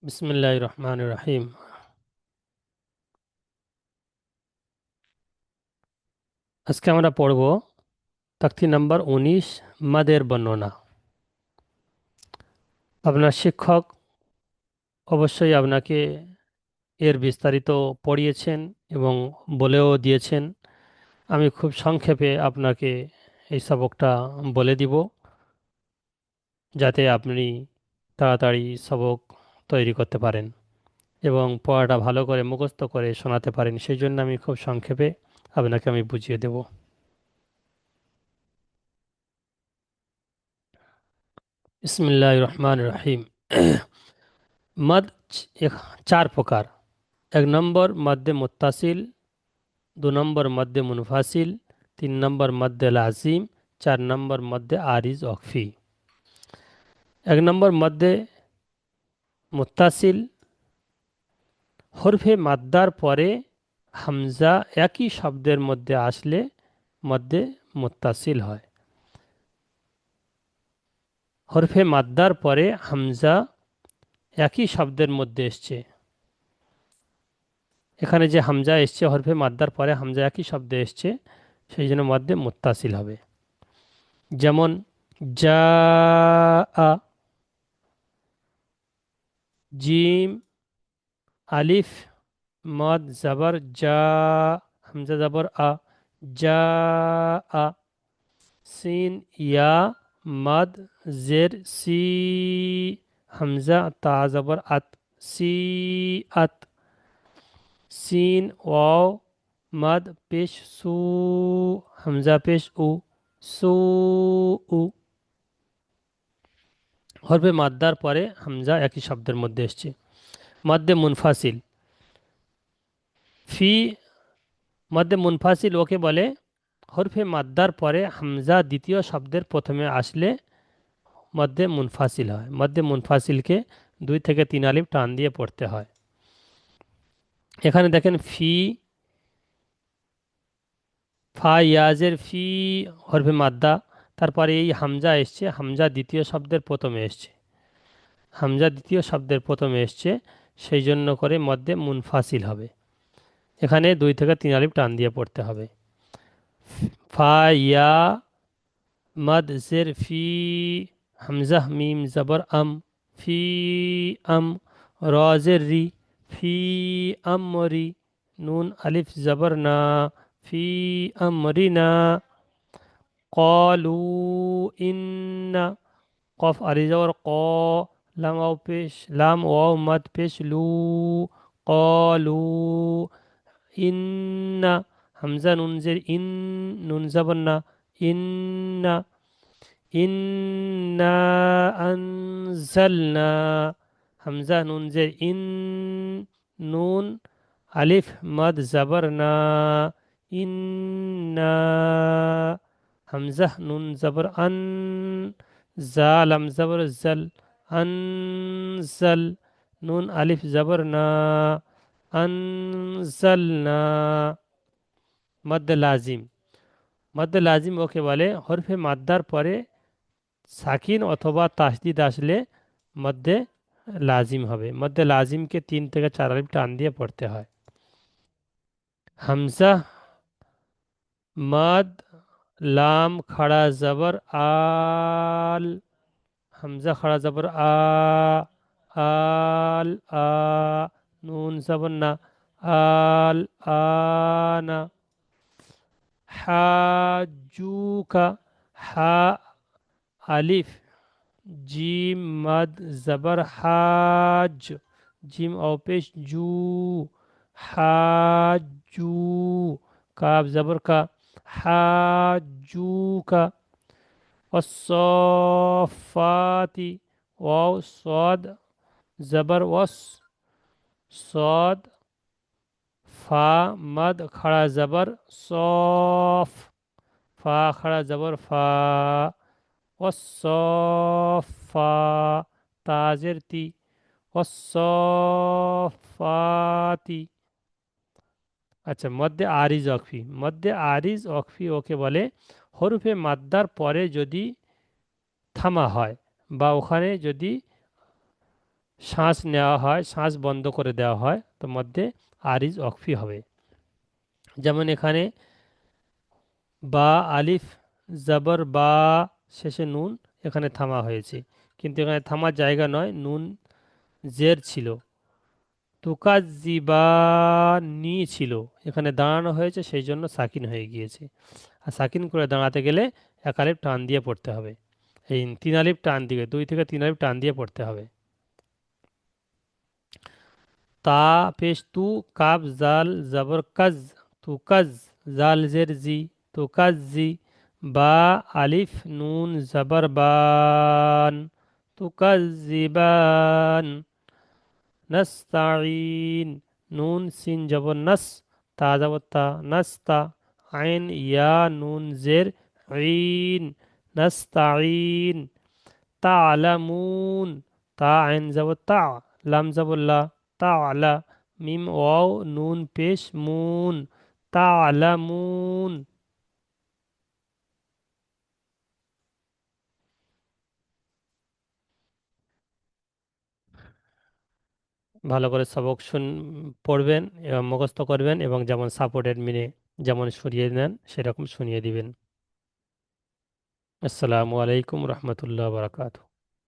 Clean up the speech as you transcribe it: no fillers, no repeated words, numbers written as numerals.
বিসমিল্লাহির রহমানির রহিম। আজকে আমরা পড়ব তাকতি নাম্বার 19 মাদের বর্ণনা। আপনার শিক্ষক অবশ্যই আপনাকে এর বিস্তারিত পড়িয়েছেন এবং বলেও দিয়েছেন। আমি খুব সংক্ষেপে আপনাকে এই সবকটা বলে দিব যাতে আপনি তাড়াতাড়ি সবক তৈরি করতে পারেন এবং পড়াটা ভালো করে মুখস্থ করে শোনাতে পারেন। সেই জন্য আমি খুব সংক্ষেপে আপনাকে আমি বুঝিয়ে দেব। বিসমিল্লাহির রহমানির রহিম। মদ চার প্রকার। এক নম্বর মদ্দে মুত্তাসিল, দু নম্বর মদ্দে মুনফাসিল, তিন নম্বর মদ্দে লাজিম, চার নম্বর মদ্দে আরিজ অকফি। এক নম্বর মদ্দে মুত্তাসিল, হরফে মাদ্দার পরে হামজা একই শব্দের মধ্যে আসলে মদ্দে মুত্তাসিল হয়। হরফে মাদ্দার পরে হামজা একই শব্দের মধ্যে এসছে, এখানে যে হামজা এসছে হরফে মাদ্দার পরে হামজা একই শব্দে এসছে, সেই জন্য মদ্দে মুত্তাসিল হবে। যেমন জা আ, জিম আলিফ মদ জবর জা, হামজা জবর আ, জা আ। সিন ইয়া মদ জের সি, হামজা তা জবর আত, সি আত। সিন ওয়াও মদ পেশ সু, হামজা পেশ উ, সু উ। হরফে মাদ্দার পরে হামজা একই শব্দের মধ্যে এসছে। মদ্দে মুনফাসিল, ফি মদ্দে মুনফাসিল ওকে বলে হরফে মাদ্দার পরে হামজা দ্বিতীয় শব্দের প্রথমে আসলে মদ্দে মুনফাসিল হয়। মদ্দে মুনফাসিলকে 2 থেকে 3 আলিফ টান দিয়ে পড়তে হয়। এখানে দেখেন ফি, ফা ইয়াজের ফি, হরফে মাদ্দা, তারপরে এই হামজা এসছে, হামজা দ্বিতীয় শব্দের প্রথমে এসছে, হামজা দ্বিতীয় শব্দের প্রথমে এসছে, সেই জন্য করে মদ্দে মুনফাসিল হবে। এখানে 2 থেকে 3 আলিফ টান দিয়ে পড়তে হবে। ফা ইয়া মদ জের ফি, হামজা মিম জবর আম, ফি আম। র জের রি, ফি আমরি। নুন আলিফ জবর না, ফি আমরিনা। কলু ইন্না, কফ আলি জবর ক, লাম ওয়াও পেশ, লাম ওয়াও মদ পেশ লু, কলু ইন্না। হামজা নুন জের ইন, নুন জবর না, ইন্না। ইন্না আনজালনা, হামজা নুন জের ইন, নুন আলিফ মদ জবর না, ইন্না। হামজা নুন জবর আন, জালাম জবর জল, আনজল। নুন আলিফ জবর না, আনজালনা। মদ্দে লাজিম, মদ্দে লাজিম ওকে বলে হরফে মাদ্দার পরে সাকিন অথবা তাসদিদ আসলে মধ্যে লাজিম হবে। মধ্যে লাজিমকে 3 থেকে 4 আলিফ টান দিয়ে পড়তে হয়। হামজা মদ লাম খাড়া জবর আল, হামজা খাড়া জবর আ, আল আ। নুন জবর না, আল আনা। হাজুকা, হা আলিফ জিম মদ জবর হাজ, জিম অপেশ জু, হাজু। কাব জবর কা, হাজুকা। والصافات واو صاد زبر وس، صاد فا مد खड़ा जबर صوف, फा खड़ा जबर फा। والصافا তাজের তি, والصافাতি। আচ্ছা, মধ্যে আরিজ অকফি, মধ্যে আরিজ অকফি ওকে বলে হরফে মাদ্দার পরে যদি থামা হয় বা ওখানে যদি শ্বাস নেওয়া হয়, শ্বাস বন্ধ করে দেওয়া হয়, তো মধ্যে আরিজ অকফি হবে। যেমন এখানে বা আলিফ জবর বা, শেষে নুন, এখানে থামা হয়েছে, কিন্তু এখানে থামার জায়গা নয়, নুন জের ছিল। তুকাজ্জিবানি ছিল, এখানে দাঁড়ানো হয়েছে, সেই জন্য সাকিন হয়ে গিয়েছে। আর সাকিন করে দাঁড়াতে গেলে এক আলিফ টান দিয়ে পড়তে হবে, এই তিন আলিফ টান দিয়ে, 2 থেকে 3 আলিফ টান দিয়ে পড়তে হবে। তা পেশ তু, কাব জাল জবর কাজ, তু কাজ, জাল জের জি, তু কাজ জি, বা আলিফ নুন জবর বান, তু কাজ জিবান। নাস্তাইন, নুন সিন জবর নাস, তা জবর তা, নাস্তা। আইন ইয়া নুন জের ঈন, নাস্তাইন। তা'লামুন, তা আইন জবর তা, লাম জবর লা, তা'লা। মিম ওয়াও নুন পেশ মুন, তা'লামুন। ভালো করে সবক পড়বেন এবং মুখস্থ করবেন, এবং যেমন সাপোর্টেড মিনে যেমন শুনিয়ে নেন সেরকম শুনিয়ে দিবেন। আসসালামু আলাইকুম রহমতুল্লাহ বারাকাতু।